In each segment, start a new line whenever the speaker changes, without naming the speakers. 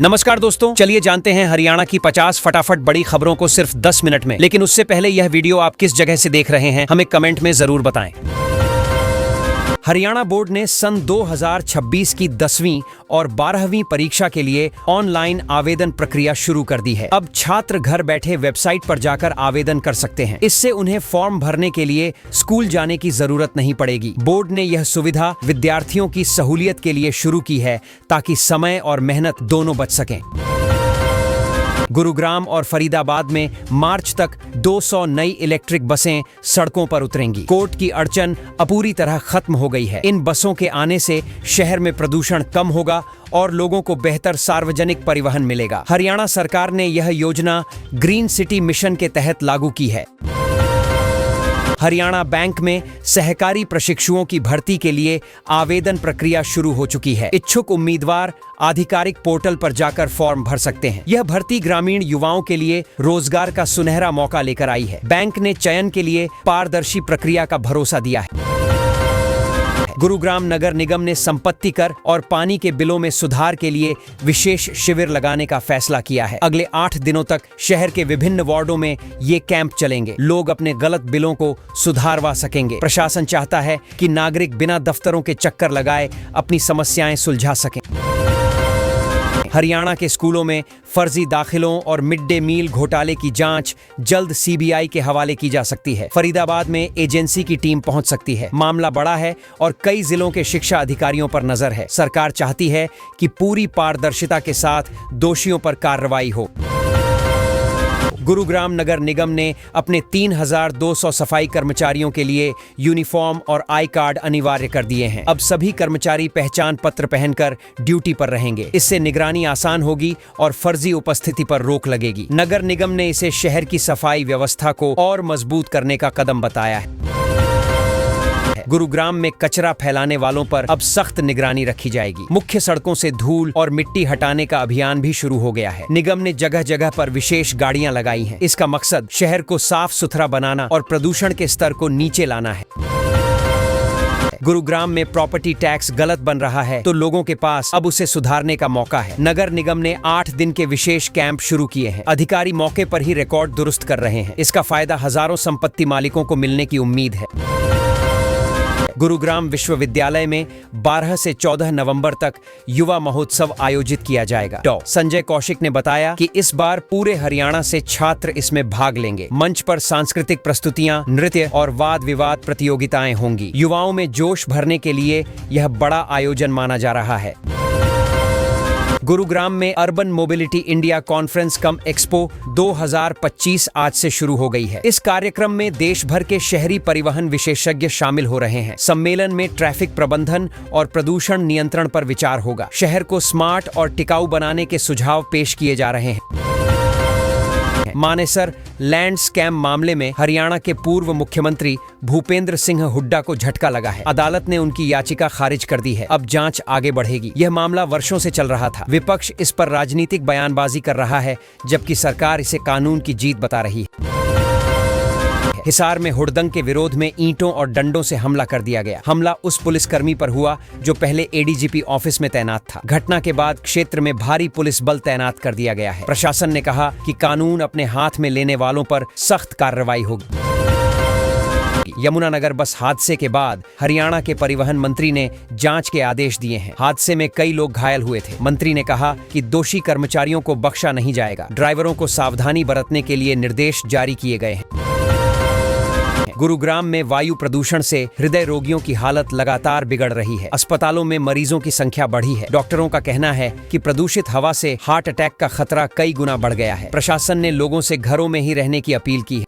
नमस्कार दोस्तों, चलिए जानते हैं हरियाणा की 50 फटाफट बड़ी खबरों को सिर्फ 10 मिनट में। लेकिन उससे पहले यह वीडियो आप किस जगह से देख रहे हैं हमें कमेंट में जरूर बताएं। हरियाणा बोर्ड ने सन 2026 की 10वीं और 12वीं परीक्षा के लिए ऑनलाइन आवेदन प्रक्रिया शुरू कर दी है। अब छात्र घर बैठे वेबसाइट पर जाकर आवेदन कर सकते हैं। इससे उन्हें फॉर्म भरने के लिए स्कूल जाने की जरूरत नहीं पड़ेगी। बोर्ड ने यह सुविधा विद्यार्थियों की सहूलियत के लिए शुरू की है ताकि समय और मेहनत दोनों बच सकें। गुरुग्राम और फरीदाबाद में मार्च तक 200 नई इलेक्ट्रिक बसें सड़कों पर उतरेंगी। कोर्ट की अड़चन अब पूरी तरह खत्म हो गई है। इन बसों के आने से शहर में प्रदूषण कम होगा और लोगों को बेहतर सार्वजनिक परिवहन मिलेगा। हरियाणा सरकार ने यह योजना ग्रीन सिटी मिशन के तहत लागू की है। हरियाणा बैंक में सहकारी प्रशिक्षुओं की भर्ती के लिए आवेदन प्रक्रिया शुरू हो चुकी है। इच्छुक उम्मीदवार आधिकारिक पोर्टल पर जाकर फॉर्म भर सकते हैं। यह भर्ती ग्रामीण युवाओं के लिए रोजगार का सुनहरा मौका लेकर आई है। बैंक ने चयन के लिए पारदर्शी प्रक्रिया का भरोसा दिया है। गुरुग्राम नगर निगम ने संपत्ति कर और पानी के बिलों में सुधार के लिए विशेष शिविर लगाने का फैसला किया है। अगले 8 दिनों तक शहर के विभिन्न वार्डों में ये कैंप चलेंगे। लोग अपने गलत बिलों को सुधारवा सकेंगे। प्रशासन चाहता है कि नागरिक बिना दफ्तरों के चक्कर लगाए अपनी समस्याएं सुलझा सकें। हरियाणा के स्कूलों में फर्जी दाखिलों और मिड डे मील घोटाले की जांच जल्द सीबीआई के हवाले की जा सकती है। फरीदाबाद में एजेंसी की टीम पहुंच सकती है। मामला बड़ा है और कई जिलों के शिक्षा अधिकारियों पर नजर है। सरकार चाहती है कि पूरी पारदर्शिता के साथ दोषियों पर कार्रवाई हो। गुरुग्राम नगर निगम ने अपने 3200 सफाई कर्मचारियों के लिए यूनिफॉर्म और आई कार्ड अनिवार्य कर दिए हैं। अब सभी कर्मचारी पहचान पत्र पहनकर ड्यूटी पर रहेंगे। इससे निगरानी आसान होगी और फर्जी उपस्थिति पर रोक लगेगी। नगर निगम ने इसे शहर की सफाई व्यवस्था को और मजबूत करने का कदम बताया है। गुरुग्राम में कचरा फैलाने वालों पर अब सख्त निगरानी रखी जाएगी। मुख्य सड़कों से धूल और मिट्टी हटाने का अभियान भी शुरू हो गया है। निगम ने जगह जगह पर विशेष गाड़ियां लगाई हैं। इसका मकसद शहर को साफ सुथरा बनाना और प्रदूषण के स्तर को नीचे लाना है। गुरुग्राम में प्रॉपर्टी टैक्स गलत बन रहा है तो लोगों के पास अब उसे सुधारने का मौका है। नगर निगम ने 8 दिन के विशेष कैंप शुरू किए हैं। अधिकारी मौके पर ही रिकॉर्ड दुरुस्त कर रहे हैं। इसका फायदा हजारों संपत्ति मालिकों को मिलने की उम्मीद है। गुरुग्राम विश्वविद्यालय में 12 से 14 नवंबर तक युवा महोत्सव आयोजित किया जाएगा। संजय कौशिक ने बताया कि इस बार पूरे हरियाणा से छात्र इसमें भाग लेंगे। मंच पर सांस्कृतिक प्रस्तुतियां, नृत्य और वाद विवाद प्रतियोगिताएं होंगी। युवाओं में जोश भरने के लिए यह बड़ा आयोजन माना जा रहा है। गुरुग्राम में अर्बन मोबिलिटी इंडिया कॉन्फ्रेंस कम एक्सपो 2025 आज से शुरू हो गई है। इस कार्यक्रम में देश भर के शहरी परिवहन विशेषज्ञ शामिल हो रहे हैं। सम्मेलन में ट्रैफिक प्रबंधन और प्रदूषण नियंत्रण पर विचार होगा। शहर को स्मार्ट और टिकाऊ बनाने के सुझाव पेश किए जा रहे हैं। मानेसर लैंड स्कैम मामले में हरियाणा के पूर्व मुख्यमंत्री भूपेंद्र सिंह हुड्डा को झटका लगा है। अदालत ने उनकी याचिका खारिज कर दी है। अब जांच आगे बढ़ेगी। यह मामला वर्षों से चल रहा था। विपक्ष इस पर राजनीतिक बयानबाजी कर रहा है, जबकि सरकार इसे कानून की जीत बता रही है। हिसार में हुड़दंग के विरोध में ईंटों और डंडों से हमला कर दिया गया। हमला उस पुलिसकर्मी पर हुआ जो पहले एडीजीपी ऑफिस में तैनात था। घटना के बाद क्षेत्र में भारी पुलिस बल तैनात कर दिया गया है। प्रशासन ने कहा कि कानून अपने हाथ में लेने वालों पर सख्त कार्रवाई होगी। यमुनानगर बस हादसे के बाद हरियाणा के परिवहन मंत्री ने जांच के आदेश दिए हैं। हादसे में कई लोग घायल हुए थे। मंत्री ने कहा कि दोषी कर्मचारियों को बख्शा नहीं जाएगा। ड्राइवरों को सावधानी बरतने के लिए निर्देश जारी किए गए हैं। गुरुग्राम में वायु प्रदूषण से हृदय रोगियों की हालत लगातार बिगड़ रही है। अस्पतालों में मरीजों की संख्या बढ़ी है। डॉक्टरों का कहना है कि प्रदूषित हवा से हार्ट अटैक का खतरा कई गुना बढ़ गया है। प्रशासन ने लोगों से घरों में ही रहने की अपील की है।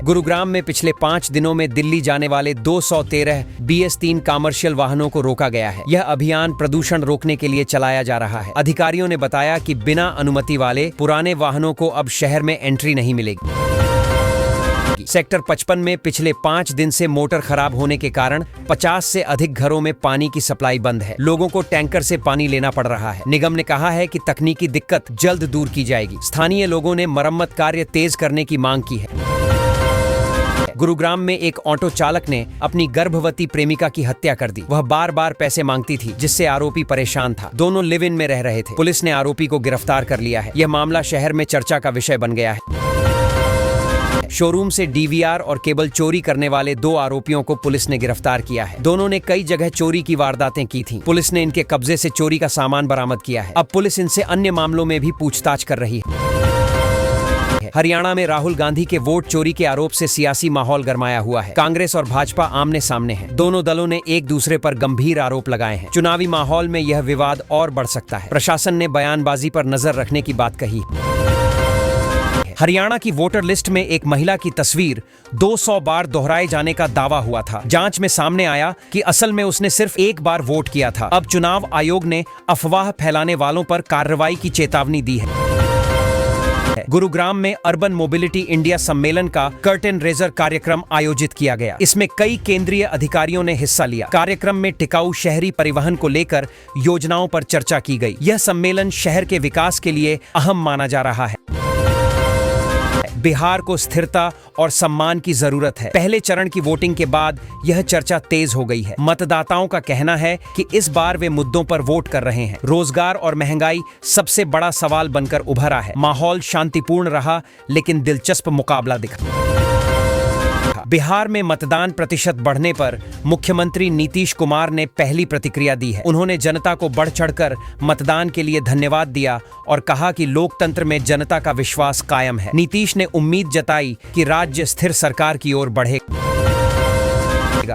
गुरुग्राम में पिछले 5 दिनों में दिल्ली जाने वाले 213 BS3 कमर्शियल वाहनों को रोका गया है। यह अभियान प्रदूषण रोकने के लिए चलाया जा रहा है। अधिकारियों ने बताया कि बिना अनुमति वाले पुराने वाहनों को अब शहर में एंट्री नहीं मिलेगी। सेक्टर 55 में पिछले 5 दिन से मोटर खराब होने के कारण 50 से अधिक घरों में पानी की सप्लाई बंद है। लोगों को टैंकर से पानी लेना पड़ रहा है। निगम ने कहा है कि तकनीकी दिक्कत जल्द दूर की जाएगी। स्थानीय लोगों ने मरम्मत कार्य तेज करने की मांग की है। है। गुरुग्राम में एक ऑटो चालक ने अपनी गर्भवती प्रेमिका की हत्या कर दी। वह बार बार पैसे मांगती थी, जिससे आरोपी परेशान था। दोनों लिव इन में रह रहे थे। पुलिस ने आरोपी को गिरफ्तार कर लिया है। यह मामला शहर में चर्चा का विषय बन गया है। शोरूम से डीवीआर और केबल चोरी करने वाले 2 आरोपियों को पुलिस ने गिरफ्तार किया है। दोनों ने कई जगह चोरी की वारदातें की थीं। पुलिस ने इनके कब्जे से चोरी का सामान बरामद किया है। अब पुलिस इनसे अन्य मामलों में भी पूछताछ कर रही है। हरियाणा में राहुल गांधी के वोट चोरी के आरोप से सियासी माहौल गरमाया हुआ है। कांग्रेस और भाजपा आमने सामने हैं। दोनों दलों ने एक दूसरे पर गंभीर आरोप लगाए हैं। चुनावी माहौल में यह विवाद और बढ़ सकता है। प्रशासन ने बयानबाजी पर नजर रखने की बात कही। हरियाणा की वोटर लिस्ट में एक महिला की तस्वीर 200 बार दोहराए जाने का दावा हुआ था। जांच में सामने आया कि असल में उसने सिर्फ एक बार वोट किया था। अब चुनाव आयोग ने अफवाह फैलाने वालों पर कार्रवाई की चेतावनी दी है। गुरुग्राम में अर्बन मोबिलिटी इंडिया सम्मेलन का कर्टेन रेजर कार्यक्रम आयोजित किया गया। इसमें कई केंद्रीय अधिकारियों ने हिस्सा लिया। कार्यक्रम में टिकाऊ शहरी परिवहन को लेकर योजनाओं पर चर्चा की गई। यह सम्मेलन शहर के विकास के लिए अहम माना जा रहा है। बिहार को स्थिरता और सम्मान की जरूरत है। पहले चरण की वोटिंग के बाद यह चर्चा तेज हो गई है। मतदाताओं का कहना है कि इस बार वे मुद्दों पर वोट कर रहे हैं। रोजगार और महंगाई सबसे बड़ा सवाल बनकर उभरा है। माहौल शांतिपूर्ण रहा, लेकिन दिलचस्प मुकाबला दिखा। बिहार में मतदान प्रतिशत बढ़ने पर मुख्यमंत्री नीतीश कुमार ने पहली प्रतिक्रिया दी है। उन्होंने जनता को बढ़ चढ़कर मतदान के लिए धन्यवाद दिया और कहा कि लोकतंत्र में जनता का विश्वास कायम है। नीतीश ने उम्मीद जताई कि राज्य स्थिर सरकार की ओर बढ़ेगा।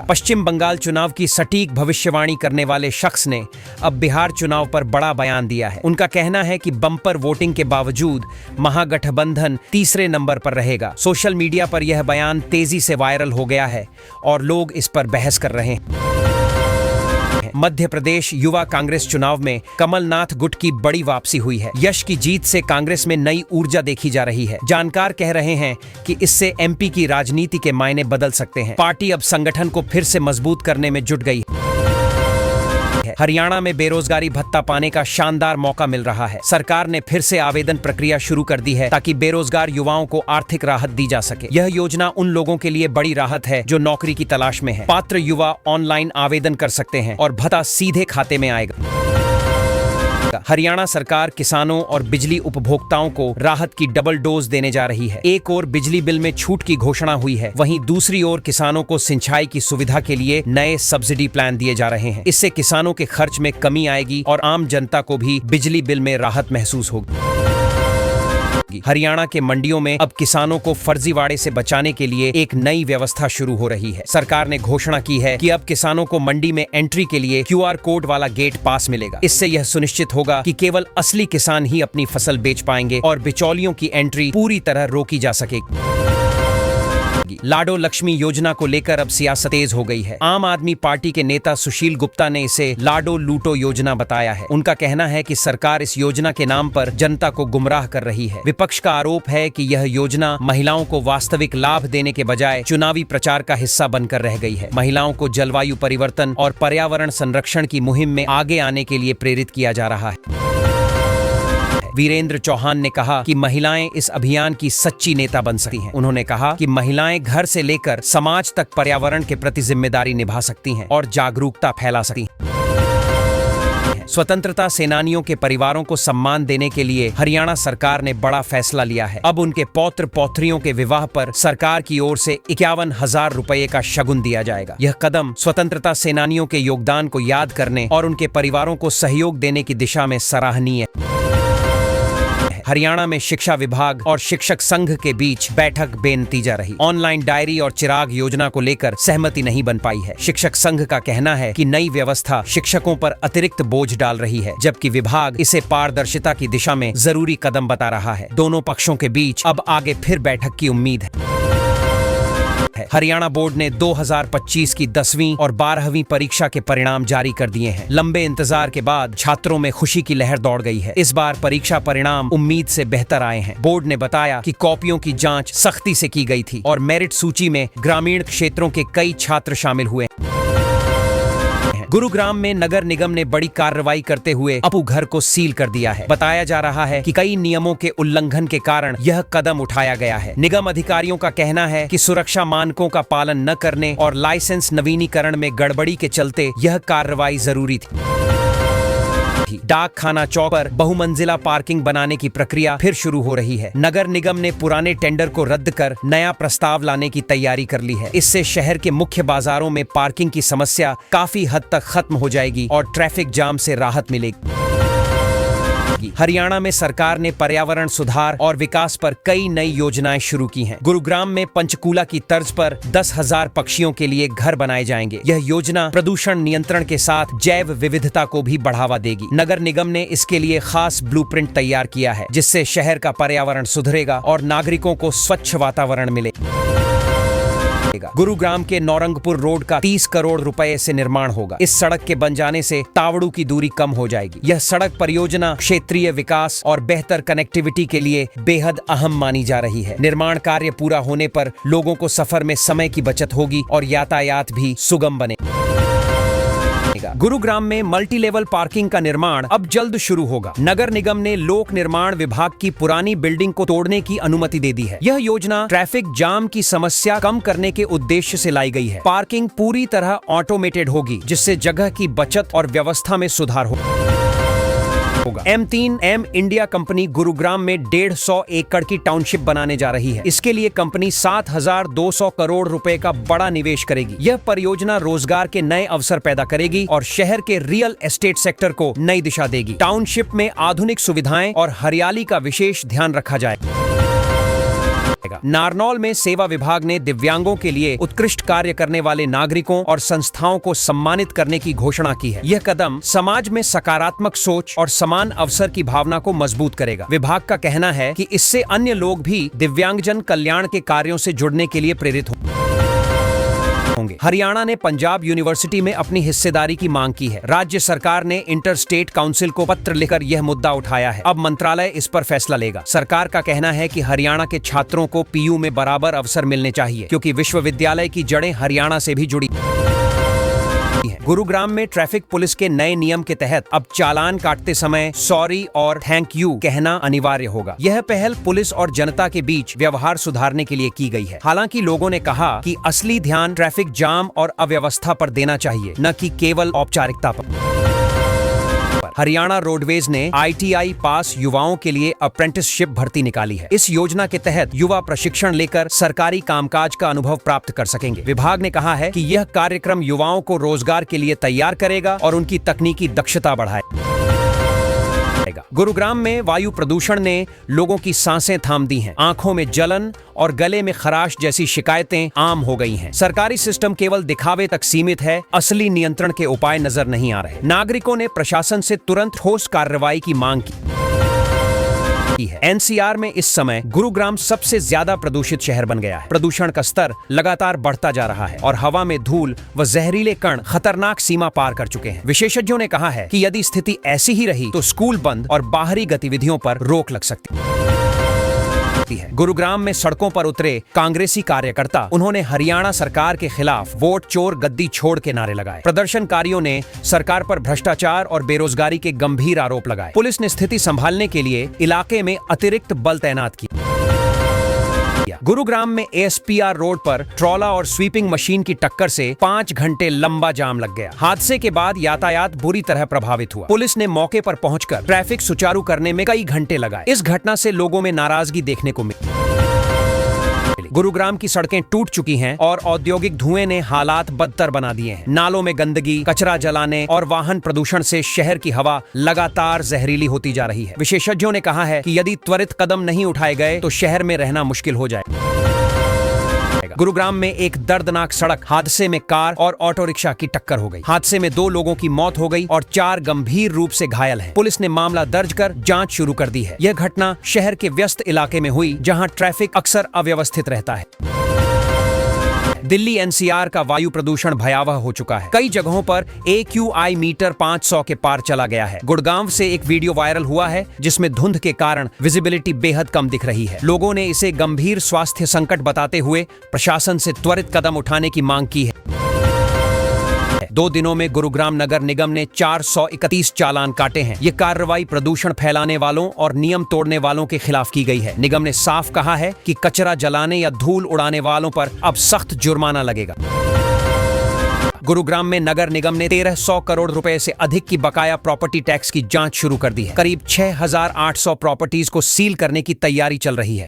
पश्चिम बंगाल चुनाव की सटीक भविष्यवाणी करने वाले शख्स ने अब बिहार चुनाव पर बड़ा बयान दिया है। उनका कहना है कि बम्पर वोटिंग के बावजूद महागठबंधन तीसरे नंबर पर रहेगा। सोशल मीडिया पर यह बयान तेजी से वायरल हो गया है और लोग इस पर बहस कर रहे हैं। मध्य प्रदेश युवा कांग्रेस चुनाव में कमलनाथ गुट की बड़ी वापसी हुई है। यश की जीत से कांग्रेस में नई ऊर्जा देखी जा रही है। जानकार कह रहे हैं कि इससे एमपी की राजनीति के मायने बदल सकते हैं। पार्टी अब संगठन को फिर से मजबूत करने में जुट गई है। हरियाणा में बेरोजगारी भत्ता पाने का शानदार मौका मिल रहा है। सरकार ने फिर से आवेदन प्रक्रिया शुरू कर दी है ताकि बेरोजगार युवाओं को आर्थिक राहत दी जा सके। यह योजना उन लोगों के लिए बड़ी राहत है जो नौकरी की तलाश में है। पात्र युवा ऑनलाइन आवेदन कर सकते हैं और भत्ता सीधे खाते में आएगा। हरियाणा सरकार किसानों और बिजली उपभोक्ताओं को राहत की डबल डोज देने जा रही है। एक ओर बिजली बिल में छूट की घोषणा हुई है, वहीं दूसरी ओर किसानों को सिंचाई की सुविधा के लिए नए सब्सिडी प्लान दिए जा रहे हैं। इससे किसानों के खर्च में कमी आएगी और आम जनता को भी बिजली बिल में राहत महसूस होगी। हरियाणा के मंडियों में अब किसानों को फर्जीवाड़े से बचाने के लिए एक नई व्यवस्था शुरू हो रही है। सरकार ने घोषणा की है कि अब किसानों को मंडी में एंट्री के लिए QR कोड वाला गेट पास मिलेगा। इससे यह सुनिश्चित होगा कि केवल असली किसान ही अपनी फसल बेच पाएंगे और बिचौलियों की एंट्री पूरी तरह रोकी जा सकेगी। लाडो लक्ष्मी योजना को लेकर अब सियासत तेज हो गई है। आम आदमी पार्टी के नेता सुशील गुप्ता ने इसे लाडो लूटो योजना बताया है। उनका कहना है कि सरकार इस योजना के नाम पर जनता को गुमराह कर रही है। विपक्ष का आरोप है कि यह योजना महिलाओं को वास्तविक लाभ देने के बजाय चुनावी प्रचार का हिस्सा बनकर रह गई है। महिलाओं को जलवायु परिवर्तन और पर्यावरण संरक्षण की मुहिम में आगे आने के लिए प्रेरित किया जा रहा है। वीरेंद्र चौहान ने कहा कि महिलाएं इस अभियान की सच्ची नेता बन सकती हैं। उन्होंने कहा कि महिलाएं घर से लेकर समाज तक पर्यावरण के प्रति जिम्मेदारी निभा सकती हैं और जागरूकता फैला सकती हैं। स्वतंत्रता सेनानियों के परिवारों को सम्मान देने के लिए हरियाणा सरकार ने बड़ा फैसला लिया है। अब उनके पौत्र पौत्रियों के विवाह पर सरकार की ओर से 51,000 रुपए का शगुन दिया जाएगा। यह कदम स्वतंत्रता सेनानियों के योगदान को याद करने और उनके परिवारों को सहयोग देने की दिशा में सराहनीय है। हरियाणा में शिक्षा विभाग और शिक्षक संघ के बीच बैठक बेनतीजा रही। ऑनलाइन डायरी और चिराग योजना को लेकर सहमति नहीं बन पाई है। शिक्षक संघ का कहना है कि नई व्यवस्था शिक्षकों पर अतिरिक्त बोझ डाल रही है, जबकि विभाग इसे पारदर्शिता की दिशा में जरूरी कदम बता रहा है। दोनों पक्षों के बीच अब आगे फिर बैठक की उम्मीद है। हरियाणा बोर्ड ने 2025 की 10वीं और 12वीं परीक्षा के परिणाम जारी कर दिए हैं। लंबे इंतजार के बाद छात्रों में खुशी की लहर दौड़ गई है। इस बार परीक्षा परिणाम उम्मीद से बेहतर आए हैं। बोर्ड ने बताया कि कॉपियों की जांच सख्ती से की गई थी और मेरिट सूची में ग्रामीण क्षेत्रों के कई छात्र शामिल हुए। है। गुरुग्राम में नगर निगम ने बड़ी कार्रवाई करते हुए अपू घर को सील कर दिया है। बताया जा रहा है कि कई नियमों के उल्लंघन के कारण यह कदम उठाया गया है। निगम अधिकारियों का कहना है कि सुरक्षा मानकों का पालन न करने और लाइसेंस नवीनीकरण में गड़बड़ी के चलते यह कार्रवाई जरूरी थी। डाक खाना चौक पर बहुमंजिला पार्किंग बनाने की प्रक्रिया फिर शुरू हो रही है। नगर निगम ने पुराने टेंडर को रद्द कर नया प्रस्ताव लाने की तैयारी कर ली है। इससे शहर के मुख्य बाजारों में पार्किंग की समस्या काफी हद तक खत्म हो जाएगी और ट्रैफिक जाम से राहत मिलेगी। हरियाणा में सरकार ने पर्यावरण सुधार और विकास पर कई नई योजनाएं शुरू की हैं। गुरुग्राम में पंचकूला की तर्ज पर 10,000 पक्षियों के लिए घर बनाए जाएंगे। यह योजना प्रदूषण नियंत्रण के साथ जैव विविधता को भी बढ़ावा देगी। नगर निगम ने इसके लिए खास ब्लूप्रिंट तैयार किया है, जिससे शहर का पर्यावरण सुधरेगा और नागरिकों को स्वच्छ वातावरण मिलेगा। गुरुग्राम के नौरंगपुर रोड का 30 करोड़ रुपए से निर्माण होगा। इस सड़क के बन जाने से तावड़ू की दूरी कम हो जाएगी। यह सड़क परियोजना क्षेत्रीय विकास और बेहतर कनेक्टिविटी के लिए बेहद अहम मानी जा रही है। निर्माण कार्य पूरा होने पर लोगों को सफर में समय की बचत होगी और यातायात भी सुगम बनेगा। गुरुग्राम में मल्टी लेवल पार्किंग का निर्माण अब जल्द शुरू होगा। नगर निगम ने लोक निर्माण विभाग की पुरानी बिल्डिंग को तोड़ने की अनुमति दे दी है। यह योजना ट्रैफिक जाम की समस्या कम करने के उद्देश्य से लाई गई है। पार्किंग पूरी तरह ऑटोमेटेड होगी, जिससे जगह की बचत और व्यवस्था में सुधार होगा। M3M इंडिया कंपनी गुरुग्राम में 150 एकड़ की टाउनशिप बनाने जा रही है। इसके लिए कंपनी 7,200 करोड़ रुपए का बड़ा निवेश करेगी। यह परियोजना रोजगार के नए अवसर पैदा करेगी और शहर के रियल एस्टेट सेक्टर को नई दिशा देगी। टाउनशिप में आधुनिक सुविधाएं और हरियाली का विशेष ध्यान रखा जाएगा। नारनौल में सेवा विभाग ने दिव्यांगों के लिए उत्कृष्ट कार्य करने वाले नागरिकों और संस्थाओं को सम्मानित करने की घोषणा की है। यह कदम समाज में सकारात्मक सोच और समान अवसर की भावना को मजबूत करेगा। विभाग का कहना है कि इससे अन्य लोग भी दिव्यांगजन कल्याण के कार्यों से जुड़ने के लिए प्रेरित होंगे। हरियाणा ने पंजाब यूनिवर्सिटी में अपनी हिस्सेदारी की मांग की है। राज्य सरकार ने इंटर स्टेट काउंसिल को पत्र लिखकर यह मुद्दा उठाया है। अब मंत्रालय इस पर फैसला लेगा। सरकार का कहना है कि हरियाणा के छात्रों को पीयू में बराबर अवसर मिलने चाहिए, क्योंकि विश्वविद्यालय की जड़ें हरियाणा से भी जुड़ी हैं। गुरुग्राम में ट्रैफिक पुलिस के नए नियम के तहत अब चालान काटते समय सॉरी और थैंक यू कहना अनिवार्य होगा। यह पहल पुलिस और जनता के बीच व्यवहार सुधारने के लिए की गई है। हालांकि लोगों ने कहा कि असली ध्यान ट्रैफिक जाम और अव्यवस्था पर देना चाहिए, न कि केवल औपचारिकता पर। हरियाणा रोडवेज ने ITI पास युवाओं के लिए अप्रेंटिसशिप भर्ती निकाली है। इस योजना के तहत युवा प्रशिक्षण लेकर सरकारी कामकाज का अनुभव प्राप्त कर सकेंगे। विभाग ने कहा है कि यह कार्यक्रम युवाओं को रोजगार के लिए तैयार करेगा और उनकी तकनीकी दक्षता बढ़ाएगा। गुरुग्राम में वायु प्रदूषण ने लोगों की सांसें थाम दी हैं। आंखों में जलन और गले में खराश जैसी शिकायतें आम हो गई हैं। सरकारी सिस्टम केवल दिखावे तक सीमित है, असली नियंत्रण के उपाय नजर नहीं आ रहे। नागरिकों ने प्रशासन से तुरंत ठोस कार्रवाई की मांग की है। NCR में इस समय गुरुग्राम सबसे ज्यादा प्रदूषित शहर बन गया है। प्रदूषण का स्तर लगातार बढ़ता जा रहा है और हवा में धूल व जहरीले कण खतरनाक सीमा पार कर चुके हैं। विशेषज्ञों ने कहा है कि यदि स्थिति ऐसी ही रही तो स्कूल बंद और बाहरी गतिविधियों पर रोक लग सकती है। गुरुग्राम में सड़कों पर उतरे कांग्रेसी कार्यकर्ता, उन्होंने हरियाणा सरकार के खिलाफ वोट चोर गद्दी छोड़ के नारे लगाए। प्रदर्शनकारियों ने सरकार पर भ्रष्टाचार और बेरोजगारी के गंभीर आरोप लगाए। पुलिस ने स्थिति संभालने के लिए इलाके में अतिरिक्त बल तैनात किया। गुरुग्राम में ASPR रोड पर ट्रॉला और स्वीपिंग मशीन की टक्कर से 5 घंटे लंबा जाम लग गया। हादसे के बाद यातायात बुरी तरह प्रभावित हुआ। पुलिस ने मौके पर पहुंचकर ट्रैफिक सुचारू करने में कई घंटे लगाए। इस घटना से लोगों में नाराजगी देखने को मिली। गुरुग्राम की सड़कें टूट चुकी हैं और औद्योगिक धुएं ने हालात बदतर बना दिए हैं। नालों में गंदगी, कचरा जलाने और वाहन प्रदूषण से शहर की हवा लगातार जहरीली होती जा रही है। विशेषज्ञों ने कहा है कि यदि त्वरित कदम नहीं उठाए गए तो शहर में रहना मुश्किल हो जाएगा। गुरुग्राम में एक दर्दनाक सड़क हादसे में कार और ऑटो रिक्शा की टक्कर हो गई। हादसे में 2 लोगों की मौत हो गई और 4 गंभीर रूप से घायल हैं। पुलिस ने मामला दर्ज कर जांच शुरू कर दी है। यह घटना शहर के व्यस्त इलाके में हुई, जहां ट्रैफिक अक्सर अव्यवस्थित रहता है। दिल्ली NCR का वायु प्रदूषण भयावह हो चुका है। कई जगहों पर AQI मीटर 500 के पार चला गया है। गुड़गांव से एक वीडियो वायरल हुआ है, जिसमें धुंध के कारण विजिबिलिटी बेहद कम दिख रही है। लोगों ने इसे गंभीर स्वास्थ्य संकट बताते हुए प्रशासन से त्वरित कदम उठाने की मांग की है। 2 दिनों में गुरुग्राम नगर निगम ने 431 चालान काटे हैं। ये कार्रवाई प्रदूषण फैलाने वालों और नियम तोड़ने वालों के खिलाफ की गई है। निगम ने साफ कहा है कि कचरा जलाने या धूल उड़ाने वालों पर अब सख्त जुर्माना लगेगा। गुरुग्राम में नगर निगम ने 1300 करोड़ रुपए से अधिक की बकाया प्रॉपर्टी टैक्स की जांच शुरू कर दी है। करीब 6800 प्रॉपर्टीज को सील करने की तैयारी चल रही है।